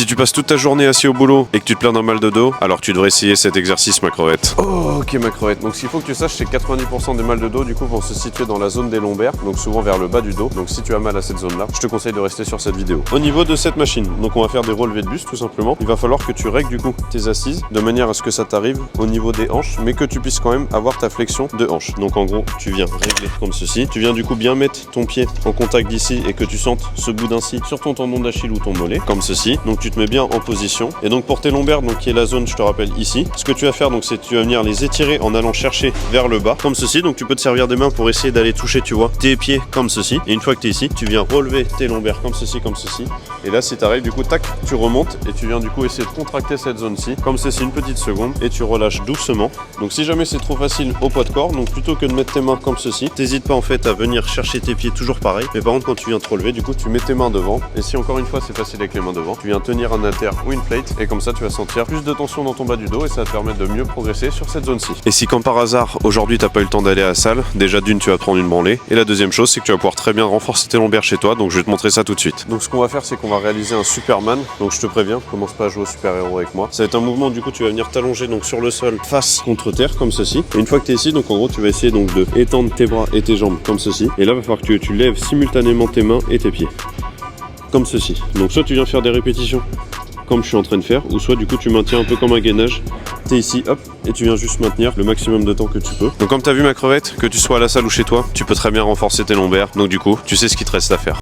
Si tu passes toute ta journée assis au boulot et que tu te plains d'un mal de dos, alors tu devrais essayer cet exercice, ma crevette. Oh, ok, ma crevette. Donc, ce qu'il faut que tu saches, c'est que 90% des mal de dos, du coup, vont se situer dans la zone des lombaires, donc souvent vers le bas du dos. Donc, si tu as mal à cette zone-là, je te conseille de rester sur cette vidéo. Au niveau de cette machine, donc on va faire des relevés de buste, tout simplement. Il va falloir que tu règles, du coup, tes assises de manière à ce que ça t'arrive au niveau des hanches, mais que tu puisses quand même avoir ta flexion de hanche. Donc, en gros, tu viens régler comme ceci. Tu viens, du coup, bien mettre ton pied en contact d'ici et que tu sentes ce bout d'inci sur ton tendon d'Achille ou ton mollet, comme ceci. Donc, tu te mets bien en position. Et donc, pour tes lombaires, donc qui est la zone, je te rappelle, ici, ce que tu vas faire, donc, c'est que tu vas venir les étirer en allant chercher vers le bas, comme ceci. Donc, tu peux te servir des mains pour essayer d'aller toucher, tu vois, tes pieds comme ceci. Et une fois que tu es ici, tu viens relever tes lombaires comme ceci, comme ceci. Et là, si tu arrives, du coup, tac, tu remontes et tu viens, du coup, essayer de contracter cette zone-ci, comme ceci, une petite seconde, et tu relâches doucement. Donc, si jamais c'est trop facile au poids de corps, donc plutôt que de mettre tes mains comme ceci, t'hésites pas en fait à venir chercher tes pieds toujours pareil. Mais par contre, quand tu viens te relever, du coup, tu mets tes mains devant. Et si encore une fois, c'est facile avec les mains devant, tu viens tenir un haltère ou une plate. Et comme ça, tu vas sentir plus de tension dans ton bas du dos et ça va te permettre de mieux progresser sur cette zone-ci. Et si comme par hasard, aujourd'hui, t'as pas eu le temps d'aller à la salle, déjà d'une, tu vas te prendre une branlée. Et la deuxième chose, c'est que tu vas pouvoir très bien renforcer tes lombaires chez toi. Donc, je vais te montrer ça tout de suite. Donc, ce qu'on va faire, c'est qu'on va réaliser un Superman. Donc, je te préviens, commence pas à jouer au super-héros avec moi. Ça va être un mouvement, du coup, tu vas venir t'allonger donc sur le sol face contre terre, comme ceci. Et une fois que tu es ici, donc en gros, tu vas essayer donc de étendre tes bras et tes jambes comme ceci. Et là, il va falloir que tu lèves simultanément tes mains et tes pieds. Comme ceci. Donc, soit tu viens faire des répétitions comme je suis en train de faire, ou soit du coup tu maintiens un peu comme un gainage. T'es ici, hop, et tu viens juste maintenir le maximum de temps que tu peux. Donc comme t'as vu ma crevette, que tu sois à la salle ou chez toi, tu peux très bien renforcer tes lombaires. Donc du coup, tu sais ce qu'il te reste à faire.